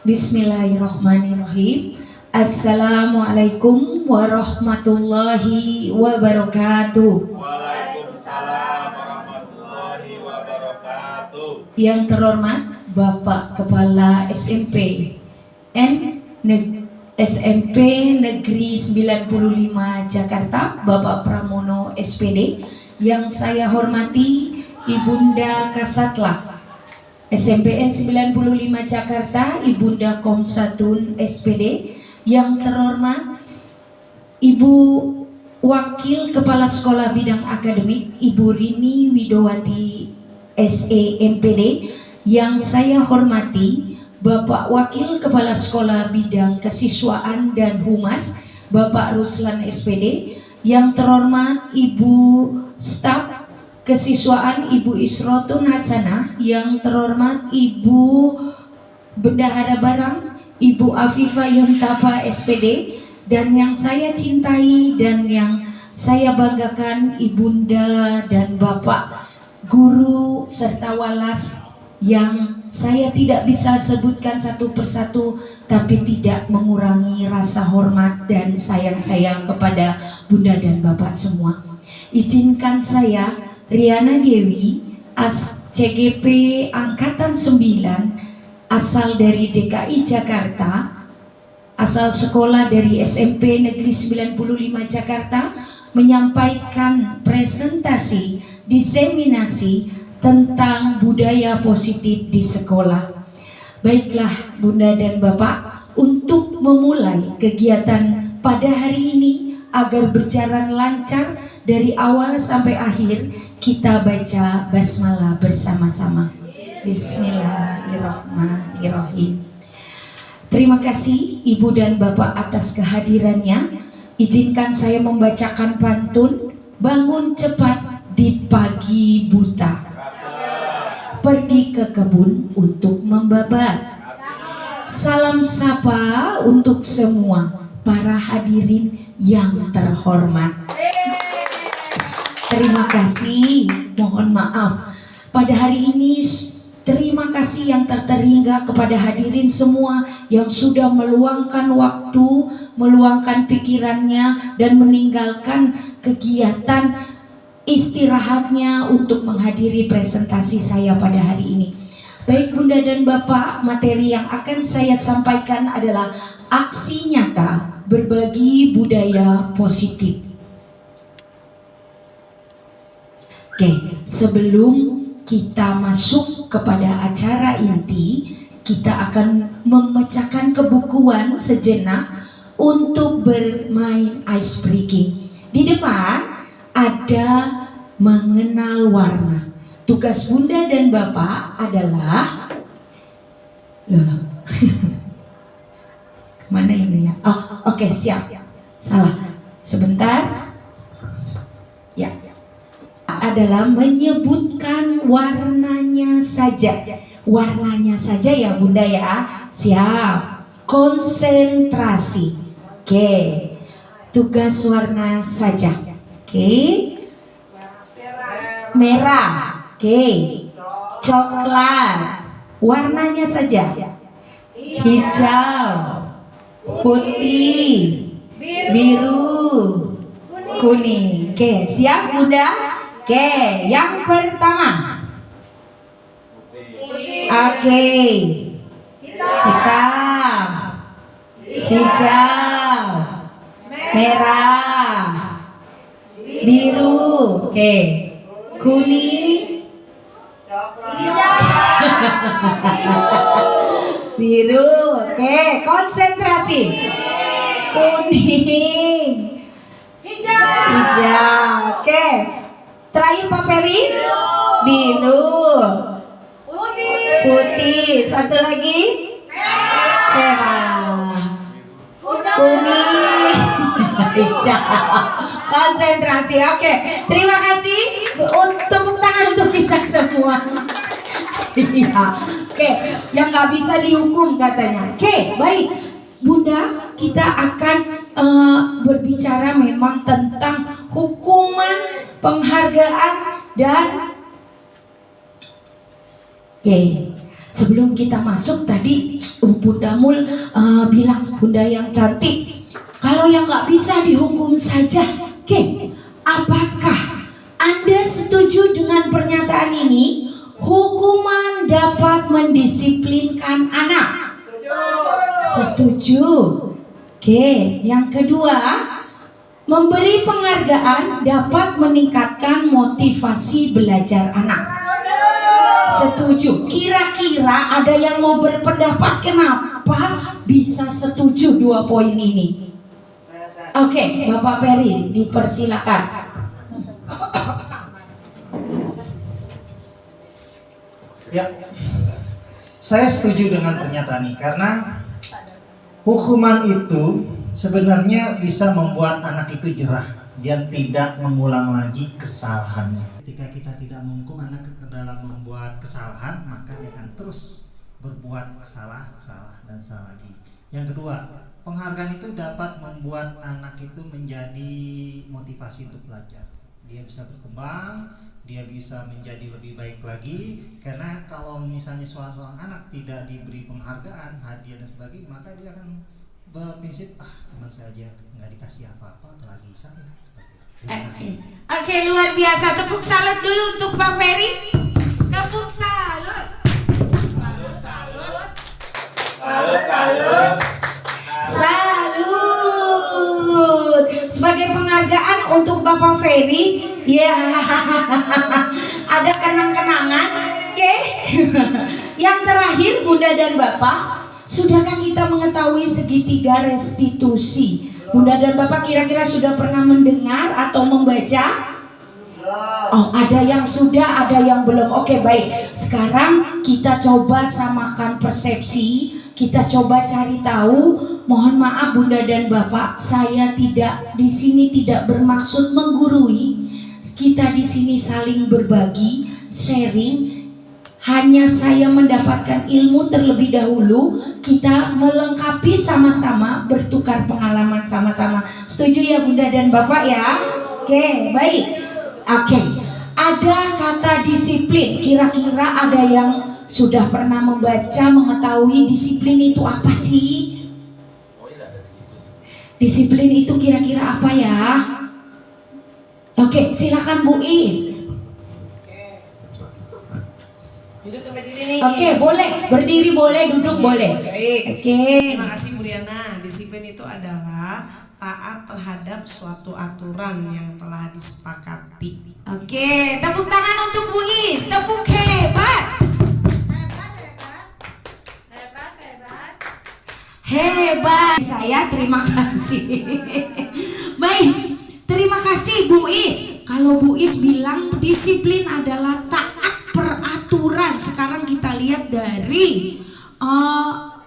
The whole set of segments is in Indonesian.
Bismillahirrahmanirrahim. Assalamualaikum warahmatullahi wabarakatuh. Waalaikumsalam warahmatullahi wabarakatuh. Yang terhormat Bapak Kepala SMP SMP Negeri 95 Jakarta, Bapak Pramono SPD. Yang saya hormati Ibunda Kasatlah SMPN 95 Jakarta, Ibunda Komsatun SPD. Yang terhormat Ibu Wakil Kepala Sekolah Bidang Akademik, Ibu Rini Widowati SE MPD. Yang saya hormati Bapak Wakil Kepala Sekolah Bidang Kesiswaan dan Humas, Bapak Ruslan SPD. Yang terhormat Ibu Staf Kesiswaan Ibu Isrotun Hasanah. Yang terhormat Ibu Bendahara Barang Ibu Afifah Yuntapa SPD. Dan yang saya cintai dan yang saya banggakan Ibunda dan Bapak Guru serta Walas, yang saya tidak bisa sebutkan satu persatu, tapi tidak mengurangi rasa hormat dan sayang-sayang kepada Bunda dan Bapak semua. Izinkan saya, Riana Dewi, CGP Angkatan 9, asal dari DKI Jakarta, asal sekolah dari SMP Negeri 95 Jakarta, menyampaikan presentasi diseminasi tentang budaya positif di sekolah. Baiklah Bunda dan Bapak, untuk memulai kegiatan pada hari ini agar berjalan lancar dari awal sampai akhir, kita baca basmalah bersama-sama. Bismillahirrahmanirrahim. Terima kasih Ibu dan Bapak atas kehadirannya. Izinkan saya membacakan pantun. Bangun cepat di pagi buta, pergi ke kebun untuk membabat. Salam sapa untuk semua para hadirin yang terhormat. Terima kasih, mohon maaf. Pada hari ini terima kasih yang terhingga kepada hadirin semua yang sudah meluangkan waktu, meluangkan pikirannya dan meninggalkan kegiatan istirahatnya untuk menghadiri presentasi saya pada hari ini. Baik Bunda dan Bapak, materi yang akan saya sampaikan adalah aksi nyata berbagi budaya positif. Oke, sebelum kita masuk kepada acara inti, kita akan memecahkan kebukuan sejenak untuk bermain ice breaking. Di depan ada mengenal warna. Tugas Bunda dan Bapak adalah kemana ini ya? Oh, oke, siap. Salah. Sebentar. Ya. Adalah menyebutkan warnanya saja. Warnanya saja ya Bunda ya. Siap. Konsentrasi. Oke. Tugas warna saja. Oke. Merah. Oke. Coklat. Warnanya saja. Hijau. Putih. Biru. Kuning. Oke, siap Bunda? Oke, yang pertama. Oke. Hitam. Hijau. Merah. Biru. Oke. Kuning. Biru. Oke, konsentrasi. Kuning. Hijau. Oke. Terakhir Pak Peri. Biru. Putih. Satu lagi. Merah. Kuning. Hijau. Konsentrasi. Oke. Terima kasih. Tepuk tangan untuk kita semua. Iya. Oke. Yang nggak bisa dihukum katanya. Oke. Baik. Bunda, kita akan berbicara memang tentang hukuman, penghargaan dan sebelum kita masuk tadi Bunda Mul bilang Bunda yang cantik, kalau yang nggak bisa dihukum saja. Oke, apakah Anda setuju dengan pernyataan ini? Hukuman dapat mendisiplinkan anak. Setuju. Oke, yang kedua, memberi penghargaan dapat meningkatkan motivasi belajar anak. Setuju. Kira-kira ada yang mau berpendapat kenapa bisa setuju 2 poin ini? Oke, Bapak Peri, dipersilakan. Ya, saya setuju dengan pernyataan ini karena hukuman itu sebenarnya bisa membuat anak itu jerah dan tidak mengulang lagi kesalahannya. Ketika kita tidak menghukum anak ke dalam membuat kesalahan, maka dia akan terus berbuat salah dan salah lagi. Yang kedua, penghargaan itu dapat membuat anak itu menjadi motivasi untuk belajar. Dia bisa berkembang, dia bisa menjadi lebih baik lagi. Karena kalau misalnya seorang anak tidak diberi penghargaan, hadiah dan sebagainya, maka dia akan berprinsip, teman saya aja nggak dikasih apa-apa, apalagi saya. Seperti itu. Terima kasih. Oke, luar biasa. Tepuk salut dulu untuk Pak Peri. Tepuk salut. Salut. Sebagai penghargaan untuk Bapak Ferry, ya, ada kenang-kenangan. Oke. Yang terakhir, Bunda dan Bapak, sudahkah kita mengetahui segitiga restitusi? Bunda dan Bapak kira-kira sudah pernah mendengar atau membaca? Oh, ada yang sudah, ada yang belum. Oke, baik. Sekarang kita coba samakan persepsi. Kita coba cari tahu. Mohon maaf Bunda dan Bapak, saya tidak di sini tidak bermaksud menggurui. Kita di sini saling berbagi, sharing. Hanya saya mendapatkan ilmu terlebih dahulu. Kita melengkapi sama-sama, bertukar pengalaman sama-sama. Setuju ya Bunda dan Bapak ya? Oke, baik. Oke, ada kata disiplin. Kira-kira ada yang sudah pernah membaca, mengetahui disiplin itu apa sih? Disiplin itu kira-kira apa ya? Oke, silakan Bu Is. Oke, boleh berdiri, boleh duduk, boleh. Oke. Terima kasih Bu Riana. Disiplin itu adalah taat terhadap suatu aturan yang telah disepakati. Oke, tepuk tangan untuk Bu Is. Tepuk hebat. Hebat. Saya terima kasih. Baik, terima kasih Bu Is. Kalau Bu Is bilang disiplin adalah taat peraturan. Sekarang kita lihat dari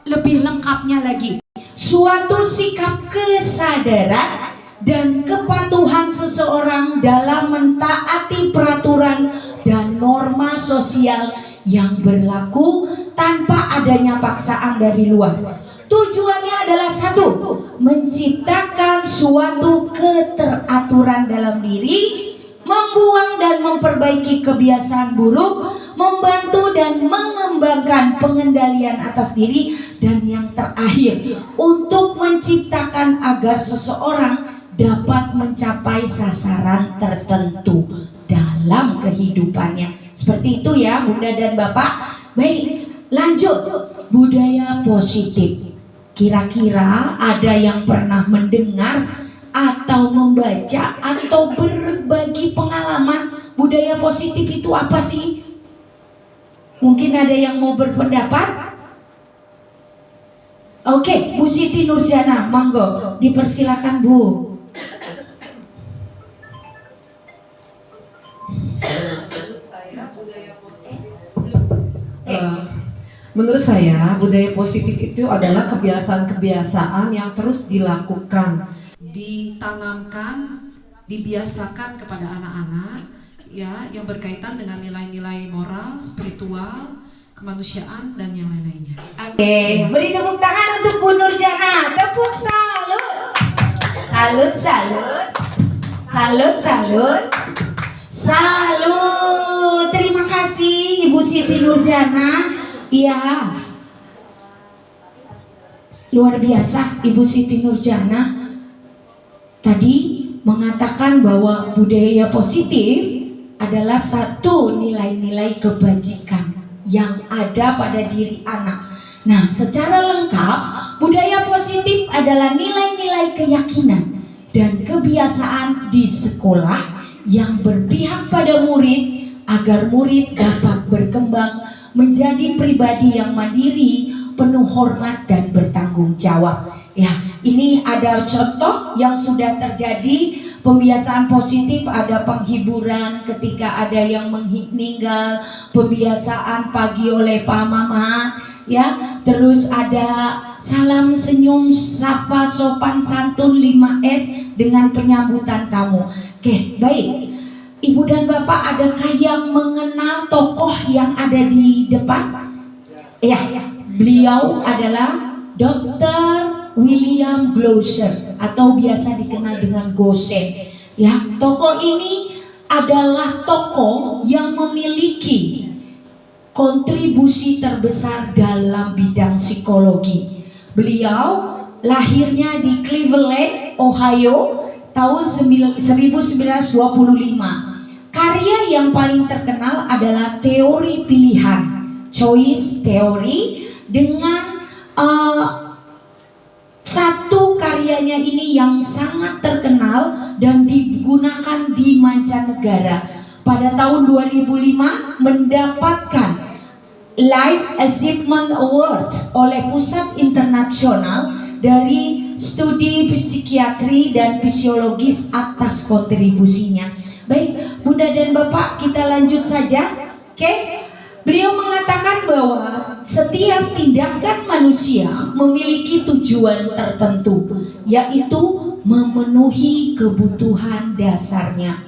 lebih lengkapnya lagi. Suatu sikap kesadaran dan kepatuhan seseorang dalam mentaati peraturan dan norma sosial yang berlaku tanpa adanya paksaan dari luar. Tujuannya adalah satu, menciptakan suatu keteraturan dalam diri, membuang dan memperbaiki kebiasaan buruk, membantu dan mengembangkan pengendalian atas diri, dan yang terakhir, untuk menciptakan agar seseorang dapat mencapai sasaran tertentu dalam kehidupannya. Seperti itu ya Bunda dan Bapak. Baik, lanjut. Budaya positif. Kira-kira ada yang pernah mendengar atau membaca atau berbagi pengalaman budaya positif itu apa sih? Mungkin ada yang mau berpendapat? Oke, Bu Siti Nurjana, monggo, dipersilakan Bu. Menurut saya budaya positif itu adalah kebiasaan-kebiasaan yang terus dilakukan, ditanamkan, dibiasakan kepada anak-anak ya, yang berkaitan dengan nilai-nilai moral, spiritual, kemanusiaan dan yang lain-lainnya. Oke, beri tepuk tangan untuk Bu Nurjana. Tepuk salut. Salut, salut. Salut, salut. Salut. Terima kasih Ibu Siti Nurjana Iya, luar biasa Ibu Siti Nurjana tadi mengatakan bahwa budaya positif adalah satu nilai-nilai kebajikan yang ada pada diri anak. Nah, secara lengkap budaya positif adalah nilai-nilai keyakinan dan kebiasaan di sekolah yang berpihak pada murid agar murid dapat berkembang menjadi pribadi yang mandiri, penuh hormat dan bertanggung jawab. Ya, ini ada contoh yang sudah terjadi. Pembiasaan positif, ada penghiburan ketika ada yang meninggal, pembiasaan pagi oleh Pak Mama, ya. Terus ada salam senyum sapa sopan santun 5S dengan penyambutan tamu. Oke, baik. Ibu dan Bapak, adakah yang mengenal tokoh yang ada di depan? Ya, beliau adalah Dr. William Gloucester atau biasa dikenal dengan Gosen. Ya, tokoh ini adalah tokoh yang memiliki kontribusi terbesar dalam bidang psikologi. Beliau lahirnya di Cleveland, Ohio tahun 1925. Karya yang paling terkenal adalah teori pilihan, choice theory, dengan satu karyanya ini yang sangat terkenal dan digunakan di mancanegara. Pada tahun 2005 mendapatkan Life Achievement Award oleh Pusat Internasional dari Studi Psikiatri dan Fisiologis atas kontribusinya. Baik, Bunda dan Bapak, kita lanjut saja. Oke. Beliau mengatakan bahwa setiap tindakan manusia memiliki tujuan tertentu, yaitu memenuhi kebutuhan dasarnya.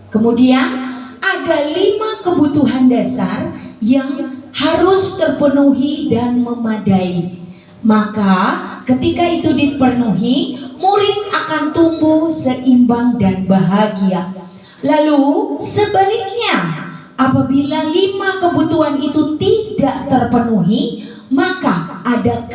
Kemudian ada 5 kebutuhan dasar yang harus terpenuhi dan memadai. Maka ketika itu dipenuhi, murid akan tumbuh seimbang dan bahagia. Lalu sebaliknya, apabila 5 kebutuhan itu tidak terpenuhi, maka ada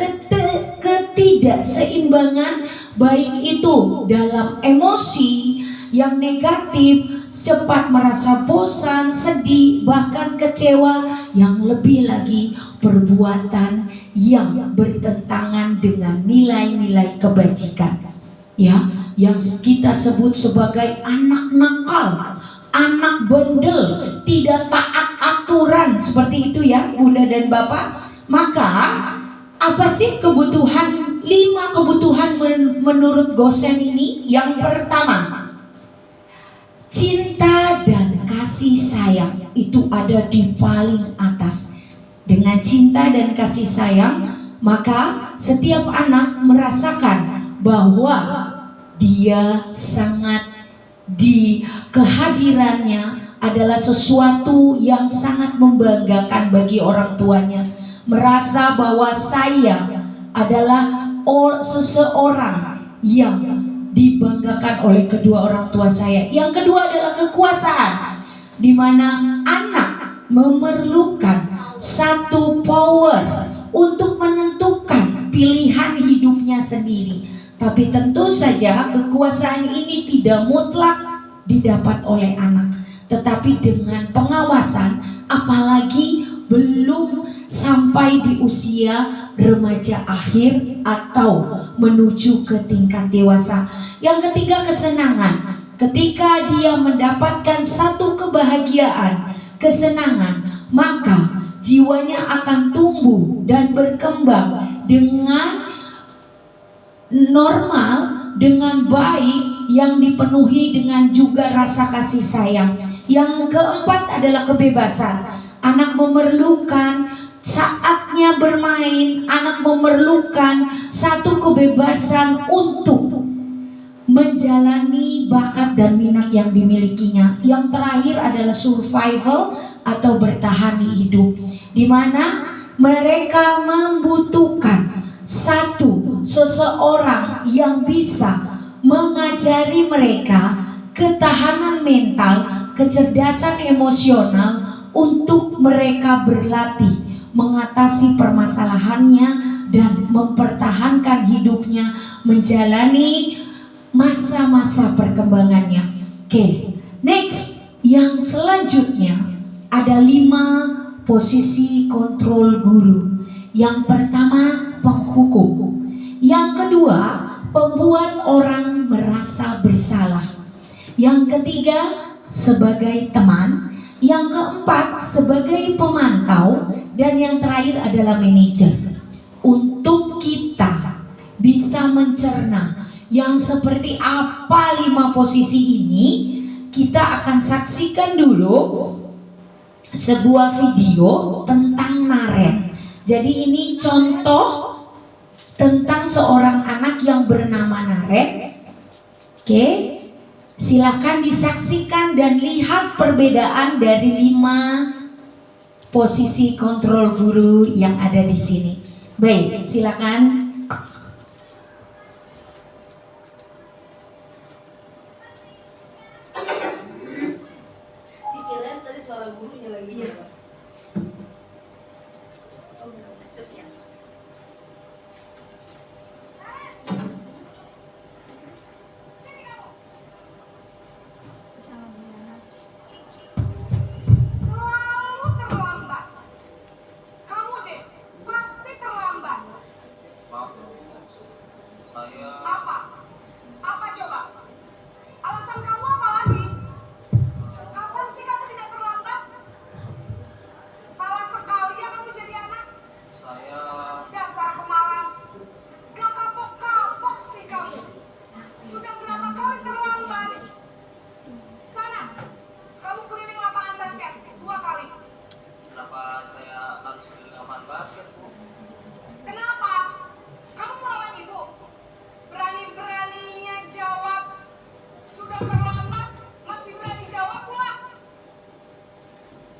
ketidakseimbangan, baik itu dalam emosi yang negatif, cepat merasa bosan, sedih, bahkan kecewa, yang lebih lagi perbuatan yang bertentangan dengan nilai-nilai kebajikan. Ya, yang kita sebut sebagai anak nakal, anak bandel, tidak taat aturan, seperti itu ya Bunda dan Bapak. Maka apa sih kebutuhan, 5 kebutuhan menurut Gosen ini? Yang pertama, cinta dan kasih sayang itu ada di paling atas. Dengan cinta dan kasih sayang, maka setiap anak merasakan bahwa dia sangat di kehadirannya adalah sesuatu yang sangat membanggakan bagi orang tuanya. Merasa bahwa saya adalah seseorang yang dibanggakan oleh kedua orang tua saya. Yang kedua adalah kekuasaan, di mana anak memerlukan satu power untuk menentukan pilihan hidupnya sendiri. Tapi tentu saja kekuasaan ini tidak mutlak didapat oleh anak, tetapi dengan pengawasan, apalagi belum sampai di usia remaja akhir atau menuju ke tingkat dewasa. Yang ketiga, kesenangan. Ketika dia mendapatkan satu kebahagiaan, kesenangan, maka jiwanya akan tumbuh dan berkembang dengan normal, dengan baik, yang dipenuhi dengan juga rasa kasih sayang. Yang keempat adalah kebebasan. Anak memerlukan saatnya bermain, anak memerlukan satu kebebasan untuk menjalani bakat dan minat yang dimilikinya. Yang terakhir adalah survival atau bertahan hidup, di mana mereka membutuhkan seseorang yang bisa mengajari mereka ketahanan mental, kecerdasan emosional, untuk mereka berlatih mengatasi permasalahannya dan mempertahankan hidupnya, menjalani masa-masa perkembangannya. Oke, next, yang selanjutnya ada 5 posisi kontrol guru. Yang pertama, penghukum. Yang kedua, pembuat orang merasa bersalah. Yang ketiga, sebagai teman. Yang keempat, sebagai pemantau. Dan yang terakhir adalah manajer. Untuk kita bisa mencerna yang seperti apa 5 posisi ini, kita akan saksikan dulu sebuah video tentang Naren. Jadi ini contoh tentang seorang anak yang bernama Naren. Oke, silahkan disaksikan dan lihat perbedaan dari 5 posisi kontrol guru yang ada di sini. Baik, silakan. Dikirain tadi suara gurunya lagi. Iya. Selalu terlambat. Kamu deh, pasti terlambat. Maaf, saya Apa? Apa coba? Alasan kamu apa lagi? Kapan sih kamu tidak terlambat? Malas sekali ya kamu jadi anak. saya Dasar pemalas. Gak kapok-kapok sih kamu. Sudah berapa kali terlambat? Sana, kamu keliling lapangan basket 2 kali. kenapa saya harus pilih lapangan basket, Bu? Kenapa? Kamu mau lawan ibu? Berani-beraninya jawab. Sudah terlambat, masih berani jawab pula.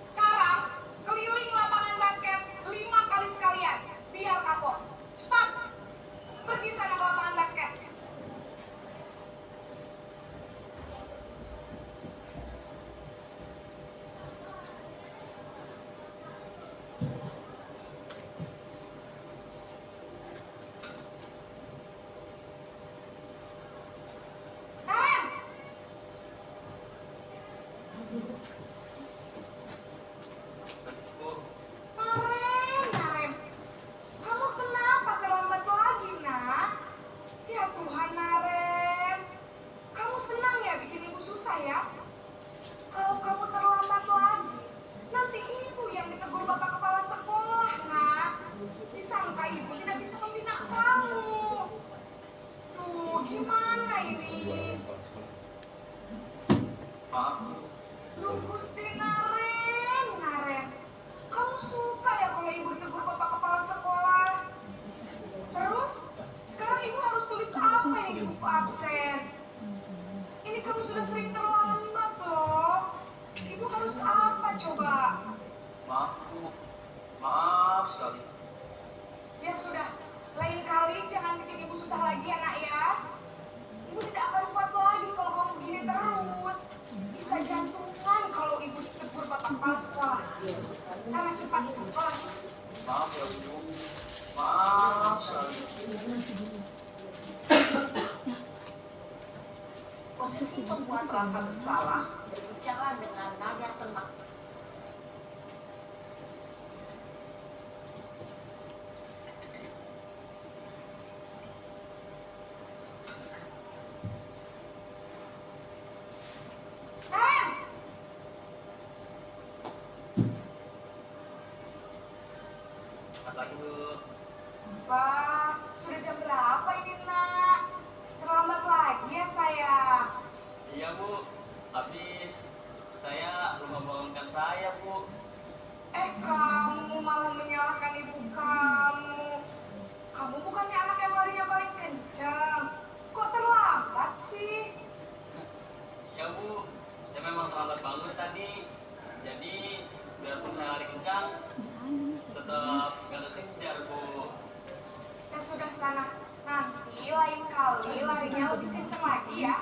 Sekarang, keliling lapangan basket 5 kali sekalian. Biar kapok. Cepat. Pergi sana ke lapangan basket. Naren! Bu, Naren. Kamu kenapa terlambat lagi, nak? Ya Tuhan, Naren. Kamu senang ya bikin ibu susah ya? Kalau kamu terlambat lagi, nanti ibu yang ditegur bapak kepala sekolah, nak. Disangka ibu tidak bisa membina kamu. Duh, gimana ini? maaf, Bu. Duh, Gusti Naren. Kamu suka ya kalau ibu ditegur bapak kepala sekolah? Terus, sekarang ibu harus tulis apa ini di buku absen? Ini kamu sudah sering terlambat loh. Ibu harus apa coba? Maaf, Bu. Maaf sekali. Ya sudah, lain kali jangan bikin ibu susah lagi ya nak ya. Ibu tidak akan kuat lagi kalau kamu begini terus. Bisa jantungan kalau ibu ditegur bapak kepala sekolah. Sana cepat ke kelas. Maaf ya, Bu. Maaf sekali. Posisi pembuat rasa bersalah berbicara dengan nada tenang. Naren! Selamat lagi, Bu. Pak, sudah jam berapa ini nak? Terlambat lagi ya sayang. Iya, Bu. Habis saya lupa bangunkan saya, Bu. Kamu malah menyalahkan ibu kamu. Kamu bukannya anak yang larinya paling kencang. Kok terlambat sih? Ya, Bu. Saya memang terlambat bangun tadi. Jadi, biarpun saya lari kencang, tetap gak kekejar, Bu. Ya sudah sana. Nanti lain kali larinya lebih kencang lagi ya.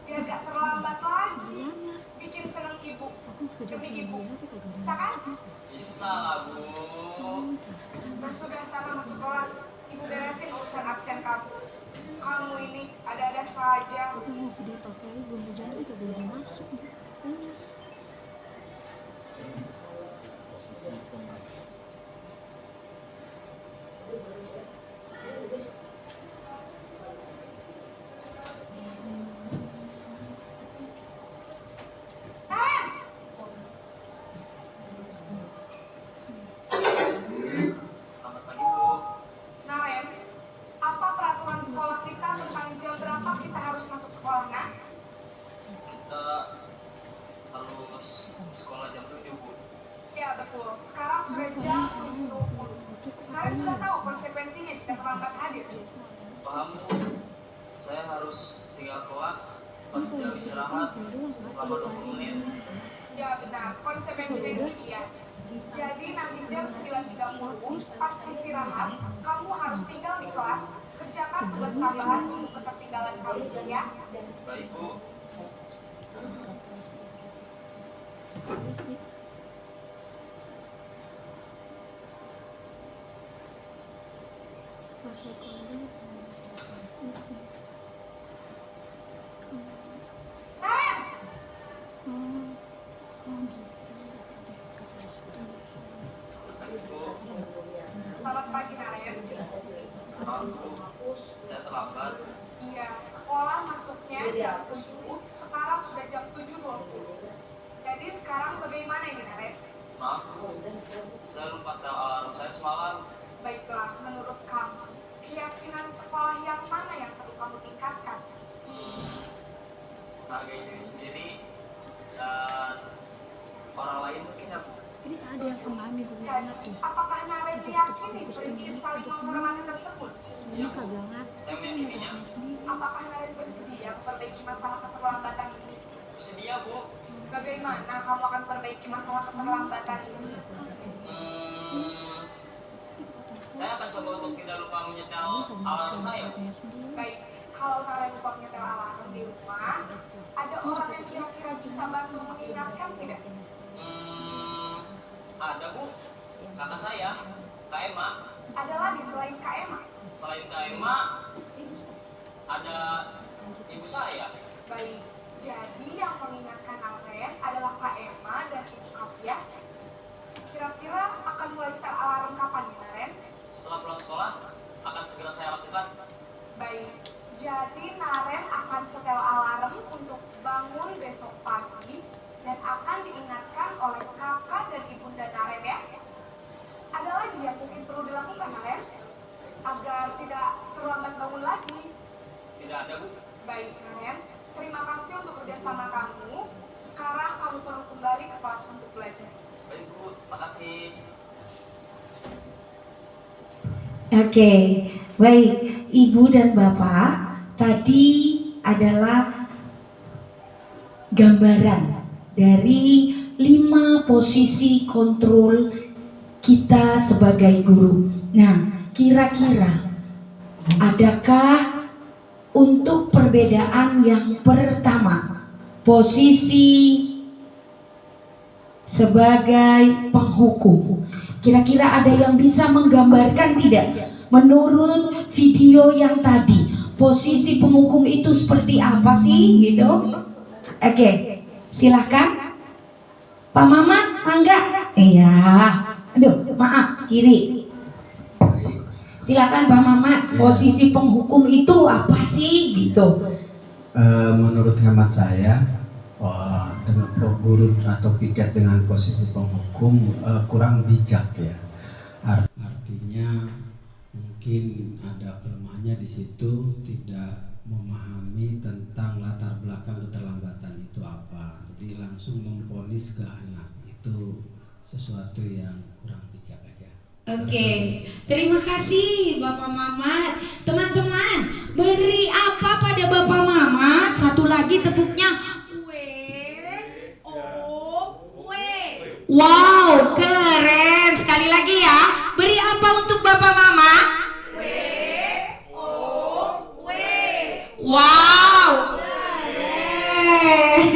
Biar gak terlambat lagi. Bikin bikin seneng ibu demi ibu. Bisa kan? Bisa lah Bu. Nah sudah sana masuk kelas. Ibu beresin urusan absen kamu. Kamu ini ada-ada saja. Selamat pagi Bu. Naren, apa peraturan sekolah kita tentang jam berapa kita harus masuk sekolah, nak? Kita harus sekolah jam 7 Bu. Ya betul, sekarang sudah jam 7.20. Naren sudah tahu konsekuensinya jika terlambat hadir. Paham Bu. Saya harus tinggal kelas pas jam istirahat selama 20 menit. Ya benar, konsekuensinya demikian. Jadi nanti jam 9.30 pas istirahat, kamu harus tinggal di kelas, kerjakan tugas tambahan untuk ketertinggalan kamu ya. Baik Bu. Naren, Baik Bu. selamat pagi Naren. Maaf Bu. Saya terlambat. Iya, sekolah masuknya jam 7, sekarang sudah jam 7.20. Jadi sekarang bagaimana ini Naren? Maaf Bu. Saya lupa setel alarm saya semalam. Baiklah, menurut kamu, keyakinan sekolah yang mana yang perlu kamu tingkatkan? Hargai diri sendiri dan orang lain mungkin ya Bu. Jadi, apakah Naren meyakini prinsip saling menghormati tersebut? Iya Bu. Saya meyakininya. Apakah Naren bersedia memperbaiki masalah keterlambatan ini? Bersedia Bu. Bagaimana kamu akan perbaiki masalah keterlambatan ini? Saya akan coba untuk tidak lupa menyetel alarm saya Bu. Baik, kalau Naren lupa menyetel alarm di rumah, ada orang yang kira-kira bisa bantu mengingatkan tidak? Ada Bu. Kakak saya, Kak Emma. Ada lagi selain Kak Emma? Selain Kak Emma, ada ibu saya. Baik, jadi yang mengingatkan Naren adalah Kak Emma dan Ibu kamu ya? Kira-kira akan mulai setel alarm kapan nih Naren? Setelah pulang sekolah, akan segera saya lakukan. Baik, jadi Naren akan setel alarm untuk bangun besok pagi dan akan diingatkan oleh kakak dan ibunda Naren ya. Ada lagi yang mungkin perlu dilakukan Naren agar tidak terlambat bangun lagi. Tidak ada Bu. Baik Naren, terima kasih untuk kerjasama kamu. Sekarang kamu perlu kembali ke kelas untuk belajar. Baik Bu, makasih. Oke, baik Ibu dan Bapak, tadi adalah gambaran dari 5 posisi kontrol kita sebagai guru. Nah, kira-kira adakah untuk perbedaan yang pertama, posisi sebagai penghukum, kira-kira ada yang bisa menggambarkan tidak? Menurut video yang tadi, posisi penghukum itu seperti apa sih gitu? Oke, silahkan Pak Mamat, mangga. Iya, aduh maaf, kiri. Silakan Pak Mamat, posisi penghukum itu apa sih gitu? Menurut hemat saya, dengan guru atau piket dengan posisi penghukum kurang bijak ya. Artinya mungkin ada kelemahannya di situ, tidak memahami tentang latar belakang keterlambatan itu apa. Jadi langsung memvonis ke anak, itu sesuatu yang kurang bijak aja. Oke, terima kasih Bapak Mamat. Teman-teman, beri apa pada Bapak Mamat? Satu lagi tepuknya. Wow, keren. Sekali lagi ya. Beri apa untuk Bapak Mama? Wow, keren.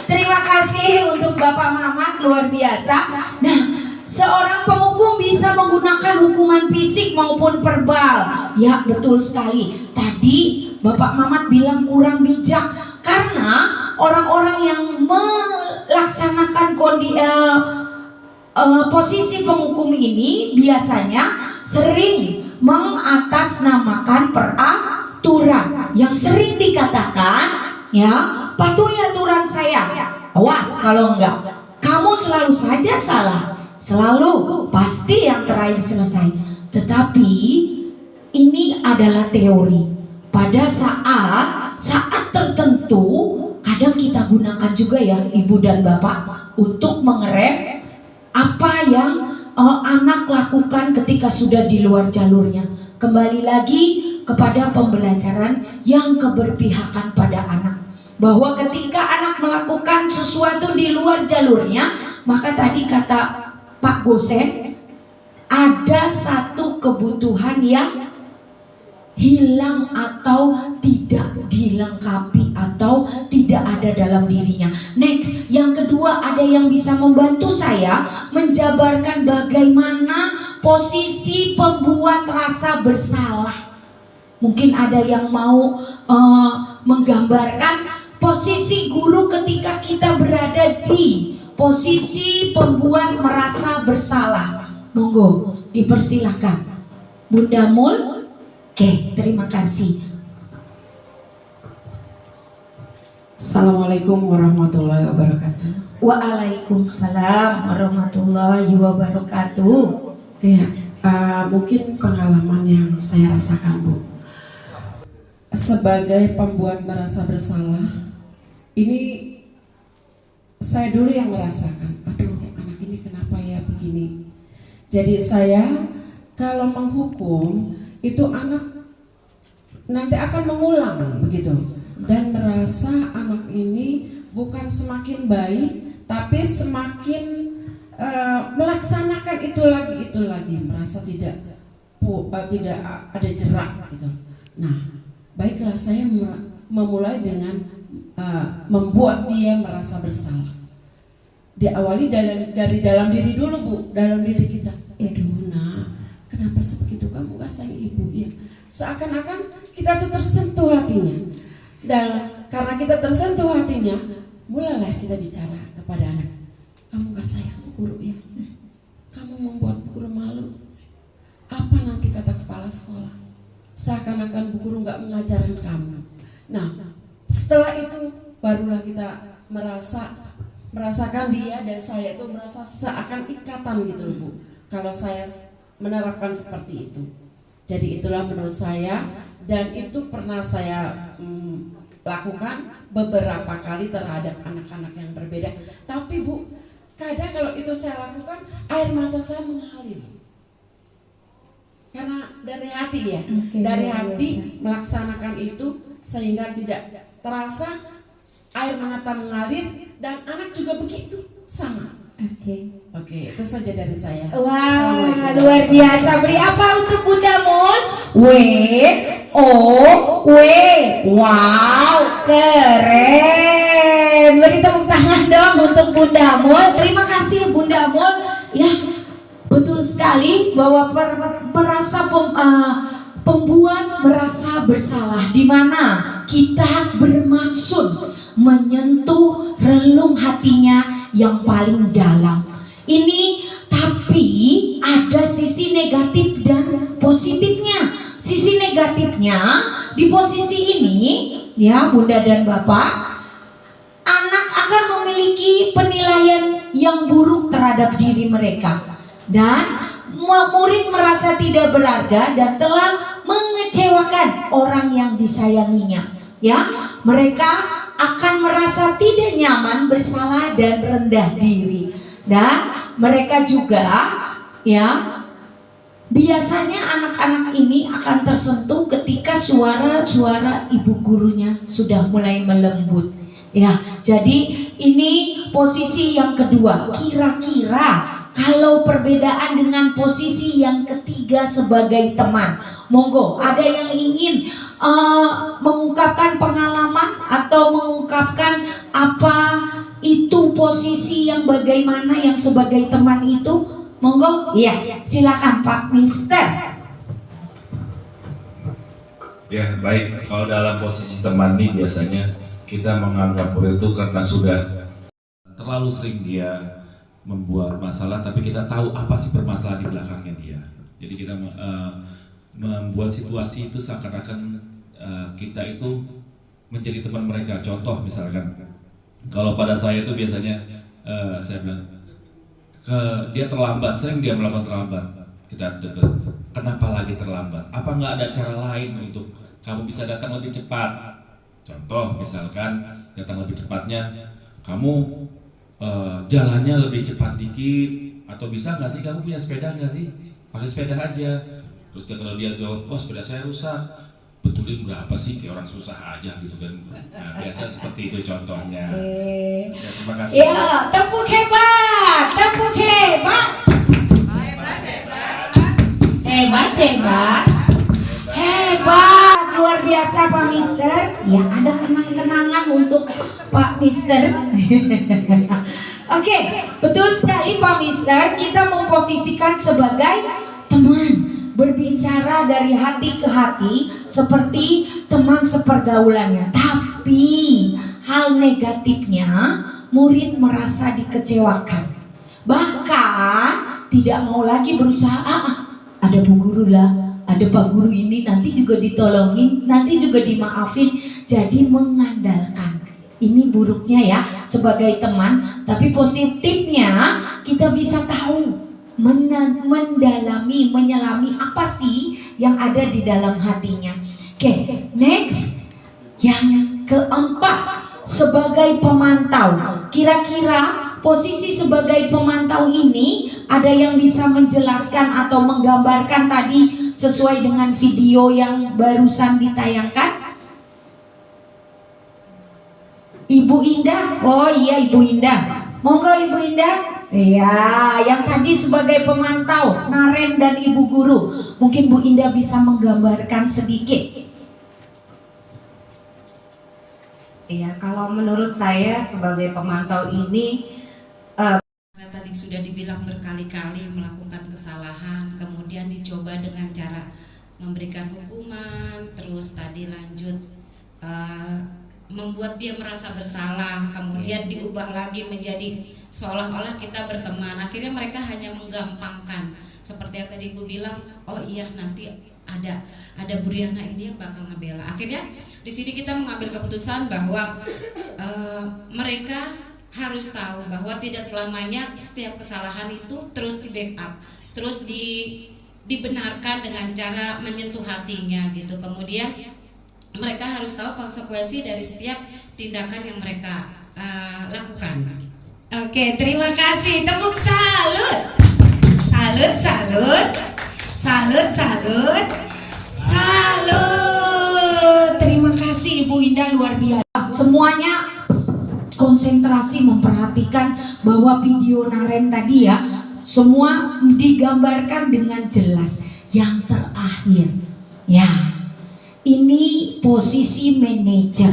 Terima kasih. kasih untuk Bapak Mamat, luar biasa. Nah, seorang penghukum bisa menggunakan hukuman fisik maupun verbal. Ya, betul sekali. Tadi Bapak Mamat bilang kurang bijak karena orang-orang yang melaksanakan posisi penghukum ini biasanya sering mengatasnamakan peraturan, yang sering dikatakan, ya, patuhi aturan saya, awas kalau enggak kamu selalu saja salah, selalu pasti yang terakhir selesai. Tetapi ini adalah teori. Pada saat tertentu kadang kita gunakan juga ya Ibu dan Bapak untuk mengerem apa yang anak lakukan ketika sudah di luar jalurnya. Kembali lagi kepada pembelajaran yang keberpihakan pada anak, bahwa ketika anak melakukan sesuatu di luar jalurnya, maka tadi kata Pak Gosen, ada satu kebutuhan yang hilang atau tidak dilengkapi atau tidak ada dalam dirinya. Next, yang kedua, ada yang bisa membantu saya menjabarkan bagaimana posisi pembuat rasa bersalah. Mungkin ada yang mau menggambarkan posisi guru ketika kita berada di posisi pembuat merasa bersalah. Monggo, dipersilahkan Bunda Mul. Oke, terima kasih. Assalamualaikum warahmatullahi wabarakatuh. Waalaikumsalam warahmatullahi wabarakatuh. Iya, mungkin pengalaman yang saya rasakan, Bu. Sebagai pembuat merasa bersalah, ini saya dulu yang merasakan, aduh anak ini kenapa ya begini. Jadi saya kalau menghukum itu anak nanti akan mengulang begitu, dan merasa anak ini bukan semakin baik tapi semakin melaksanakan itu lagi, merasa tidak ada jerak gitu. Nah, baiklah saya memulai dengan membuat dia merasa bersalah. Diawali dari dalam diri dulu, Bu, dalam diri kita. Aduh, nah, kenapa sebegitu kamu gak sayang ibu ya? Seakan-akan kita tuh tersentuh hatinya. Dan karena kita tersentuh hatinya, mulailah kita bicara kepada anak. Kamu gak sayang guru ya? Kamu membuat Bu Guru malu. Apa nanti kata kepala sekolah? Seakan-akan Bu Guru gak mengajarkan kamu. Nah, setelah itu barulah kita merasakan dia dan saya itu merasa seakan ikatan gitu loh, Bu. Kalau saya menerapkan seperti itu. Jadi itulah menurut saya, dan itu pernah saya lakukan beberapa kali terhadap anak-anak yang berbeda. Tapi Bu, kadang kalau itu saya lakukan, air mata saya mengalir. Karena dari hati ya, dari hati melaksanakan itu sehingga tidak terasa air mata mengalir, dan anak juga begitu sama. Oke, itu saja dari saya. Wah, luar biasa. Beri apa untuk Bunda Mul? Wow, keren. Beri tepuk tangan dong untuk Bunda Mul. Terima kasih Bunda Mul. Ya, betul sekali bahwa pembuat merasa bersalah, di mana kita bermaksud menyentuh relung hatinya yang paling dalam. Ini tapi ada sisi negatif dan positifnya. Sisi negatifnya di posisi ini ya Bunda dan Bapak, anak akan memiliki penilaian yang buruk terhadap diri mereka, dan murid merasa tidak berharga dan telah mengecewakan orang yang disayanginya. Ya, mereka akan merasa tidak nyaman, bersalah dan rendah diri. Dan mereka juga ya, biasanya anak-anak ini akan tersentuh ketika suara-suara ibu gurunya sudah mulai melembut. Ya, jadi ini posisi yang kedua. Kira-kira kalau perbedaan dengan posisi yang ketiga sebagai teman, monggo ada yang ingin mengungkapkan pengalaman atau mengungkapkan apa itu posisi yang bagaimana yang sebagai teman itu? Monggo, iya, silakan Pak Mister. Ya baik, kalau dalam posisi teman nih biasanya kita menganggap murid itu karena sudah terlalu sering dia membuat masalah, tapi kita tahu apa sih permasalahan di belakangnya dia. Jadi kita membuat situasi itu seakan-akan kita itu menjadi teman mereka. Contoh misalkan, kalau pada saya itu biasanya saya bilang dia terlambat, sering dia melakukan terlambat. Kita dekat, kenapa lagi terlambat? Apa nggak ada cara lain untuk kamu bisa datang lebih cepat? Contoh misalkan datang lebih cepatnya, kamu jalannya lebih cepat dikit, atau bisa nggak sih kamu punya sepeda nggak sih? Pakai sepeda aja. Terus kalau dia jawab, oh sepeda saya rusak, betulin berapa sih? Kayak orang susah aja gitu kan. Nah, biasa seperti itu contohnya. Ya, terima kasih. Ya, tepuk hebat, tepuk hebat. Hebat, hebat, hebat, luar biasa Pak Mister. Ya, ada kenang-kenangan untuk Pak Mister. Oke, betul sekali Pak Mister. Kita memposisikan sebagai teman, berbicara dari hati ke hati seperti teman sepergaulannya. Tapi hal negatifnya, murid merasa dikecewakan, bahkan tidak mau lagi berusaha. Ada Bu Guru lah, ada Pak Guru ini, nanti juga ditolongin, nanti juga dimaafin. Jadi mengandalkan. Ini buruknya ya sebagai teman. Tapi positifnya kita bisa tahu, mendalami, menyelami apa sih yang ada di dalam hatinya. Oke, next. Yang keempat, sebagai pemantau. Kira-kira posisi sebagai pemantau ini ada yang bisa menjelaskan atau menggambarkan tadi sesuai dengan video yang barusan ditayangkan? Ibu Indah, oh iya Ibu Indah, monggo Ibu Indah. Iya, yang tadi sebagai pemantau, Naren dan Ibu Guru. Mungkin Bu Indah bisa menggambarkan sedikit. Iya, kalau menurut saya sebagai pemantau ini tadi sudah dibilang berkali-kali melakukan kesalahan, kemudian dicoba dengan cara memberikan hukuman, terus tadi lanjut membuat dia merasa bersalah, kemudian diubah lagi menjadi seolah-olah kita berteman. Akhirnya mereka hanya menggampangkan, seperti yang tadi Ibu bilang, oh iya nanti ada Bu Riana ini yang bakal ngebela. Akhirnya di sini kita mengambil keputusan bahwa mereka harus tahu bahwa tidak selamanya setiap kesalahan itu terus di backup, terus dibenarkan dengan cara menyentuh hatinya gitu. Kemudian mereka harus tahu konsekuensi dari setiap tindakan yang mereka lakukan. Oke, terima kasih. Tepuk salut. Salut, salut. Salut, salut. Salut. Terima kasih Ibu Indah, luar biasa. Semuanya konsentrasi memperhatikan bahwa video Naren tadi ya, semua digambarkan dengan jelas. Yang terakhir, ya, ini posisi manajer.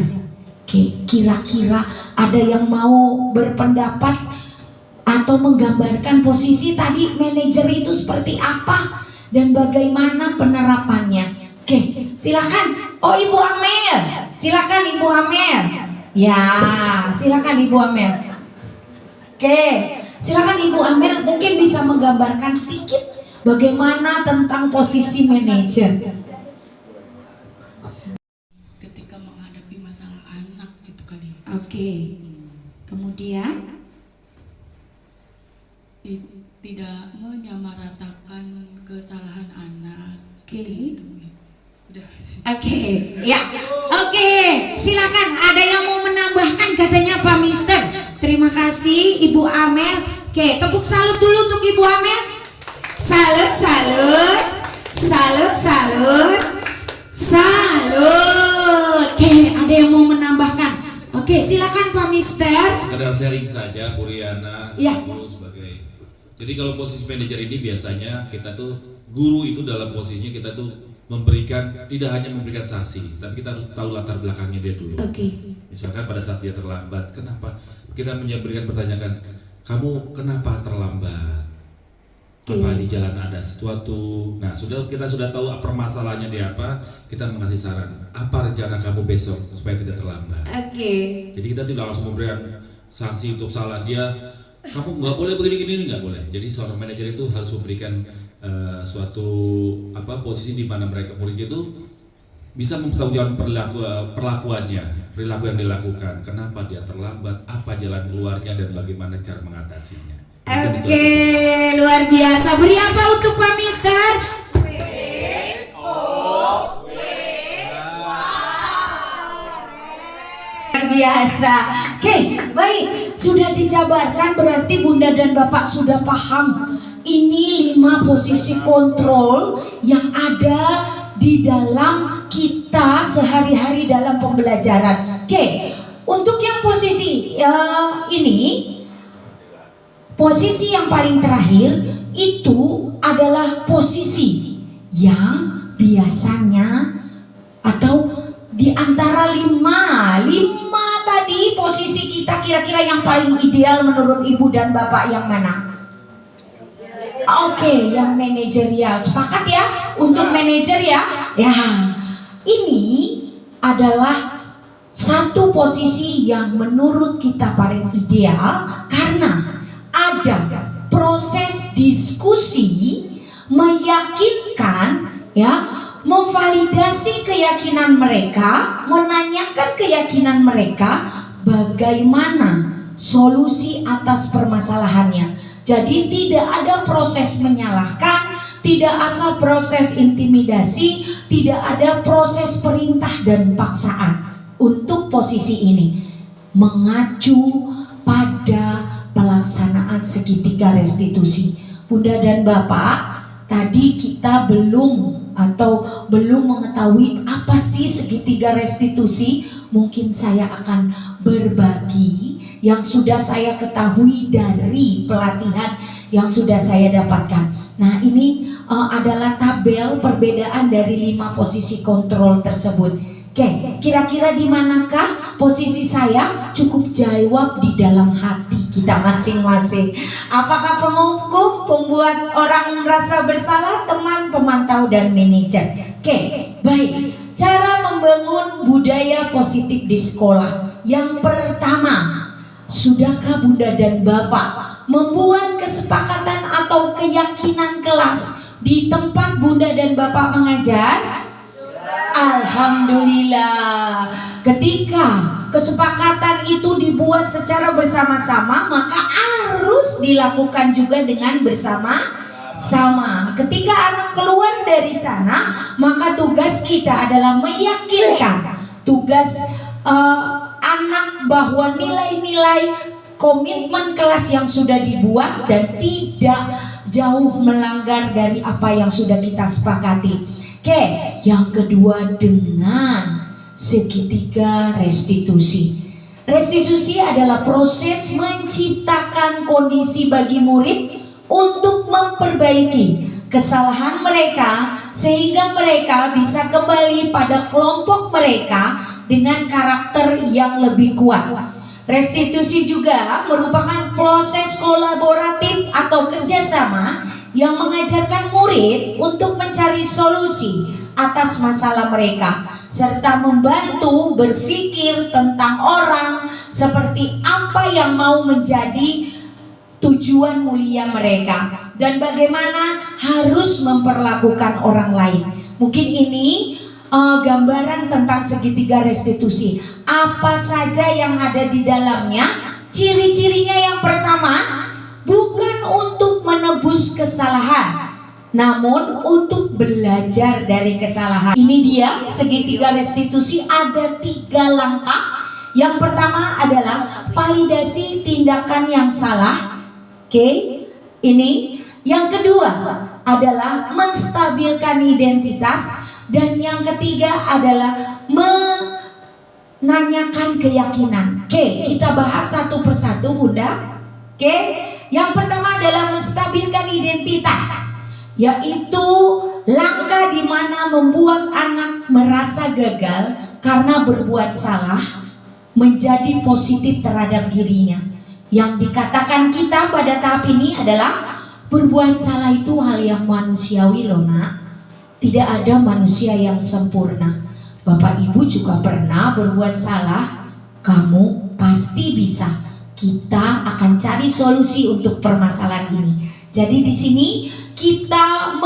Oke, kira-kira ada yang mau berpendapat atau menggambarkan posisi tadi manajer itu seperti apa dan bagaimana penerapannya? Oke, silakan. Oh, Ibu Amel, silakan Ibu Amel. Ya, silakan Ibu Amel. Oke, silakan Ibu Amel, mungkin bisa menggambarkan sedikit bagaimana tentang posisi manajer. Ketika menghadapi masalah anak itu kali. Oke, kemudian Tidak menyamaratakan kesalahan anak. Oke. Gitu. Udah. Oke, ya. Oke, silakan. Ada yang mau menambahkan katanya Pak Mister. Terima kasih Ibu Amel. Oke, tepuk salut dulu untuk Ibu Amel. Salut, salut. Salut, salut. Salut. Oke, ada yang mau menambahkan. Oke, silakan Pak Mister. Sekedar sharing saja, Bu Riana, Ya. Guru sebagai. Jadi kalau posisi manajer ini biasanya kita tuh guru itu dalam posisinya kita tuh memberikan, tidak hanya memberikan sanksi, tapi kita harus tahu latar belakangnya dia dulu. Oke. Misalkan pada saat dia terlambat, kenapa? Kita memberikan pertanyaan, kamu kenapa terlambat? Apa di jalan ada sesuatu? Nah, kita sudah tahu permasalahannya di apa, kita mengasih saran. Apa rencana kamu besok supaya tidak terlambat? Jadi kita tidak langsung memberikan sanksi untuk salah dia. Kamu nggak boleh begini-gini, nggak boleh. Jadi seorang manajer itu harus memberikan suatu posisi di mana mereka murid itu bisa mempertanggungjawabkan perlakuannya, perilaku yang dilakukan. Kenapa dia terlambat? Apa jalan keluarnya dan bagaimana cara mengatasinya? Luar biasa. Beri apa untuk Pak Mister? Luar biasa. Oke, baik. Sudah dijabarkan berarti Bunda dan Bapak sudah paham. Ini 5 posisi kontrol yang ada di dalam kita sehari-hari dalam pembelajaran. Oke, untuk yang posisi ini, posisi yang paling terakhir itu adalah posisi yang biasanya atau di antara 5 tadi posisi kita kira-kira yang paling ideal menurut Ibu dan Bapak yang mana? Oke, yang manajerial. Sepakat ya untuk manajer ya? Ya, ini adalah satu posisi yang menurut kita paling ideal karena ada proses diskusi meyakinkan ya, memvalidasi keyakinan mereka, menanyakan keyakinan mereka bagaimana solusi atas permasalahannya. Jadi tidak ada proses menyalahkan, tidak asal proses intimidasi, tidak ada proses perintah dan paksaan. Untuk posisi ini mengacu pada pelaksanaan segitiga restitusi. Bunda dan Bapak, tadi kita belum mengetahui apa sih segitiga restitusi. Mungkin saya akan berbagi yang sudah saya ketahui dari pelatihan yang sudah saya dapatkan. Nah, ini adalah tabel perbedaan dari 5 posisi kontrol tersebut. Oke, kira-kira di manakah posisi saya? Cukup jawab di dalam hati kita masing-masing. Apakah penghukum, pembuat orang merasa bersalah, teman, pemantau, dan manajer? Oke, baik. Cara membangun budaya positif di sekolah. Yang pertama, sudahkah Bunda dan Bapak membuat kesepakatan atau keyakinan kelas di tempat Bunda dan Bapak mengajar? Alhamdulillah. Ketika kesepakatan itu dibuat secara bersama-sama, maka harus dilakukan juga dengan bersama-sama. Ketika anak keluar dari sana, maka tugas kita adalah meyakinkan tugas anak bahwa nilai-nilai komitmen kelas yang sudah dibuat dan tidak jauh melanggar dari apa yang sudah kita sepakati. Oke, yang kedua dengan segitiga restitusi. Restitusi adalah proses menciptakan kondisi bagi murid untuk memperbaiki kesalahan mereka sehingga mereka bisa kembali pada kelompok mereka dengan karakter yang lebih kuat. Restitusi juga merupakan proses kolaboratif atau kerjasama yang mengajarkan murid untuk mencari solusi atas masalah mereka serta membantu berpikir tentang orang seperti apa yang mau menjadi tujuan mulia mereka dan bagaimana harus memperlakukan orang lain. Mungkin ini gambaran tentang segitiga restitusi. Apa saja yang ada di dalamnya? Ciri-cirinya yang pertama, bukan untuk menebus kesalahan, namun untuk belajar dari kesalahan. Ini dia segitiga restitusi, ada 3 langkah. Yang pertama adalah validasi tindakan yang salah. Oke, ini. Yang kedua adalah menstabilkan identitas. Dan yang ketiga adalah menanyakan keyakinan. Oke, kita bahas satu persatu Bunda. Oke, yang pertama adalah menstabilkan identitas, yaitu langkah di mana membuat anak merasa gagal karena berbuat salah menjadi positif terhadap dirinya. Yang dikatakan kita pada tahap ini adalah berbuat salah itu hal yang manusiawi loh nak. Tidak ada manusia yang sempurna. Bapak Ibu juga pernah berbuat salah. Kamu pasti bisa. Kita akan cari solusi untuk permasalahan ini. Jadi di sini kita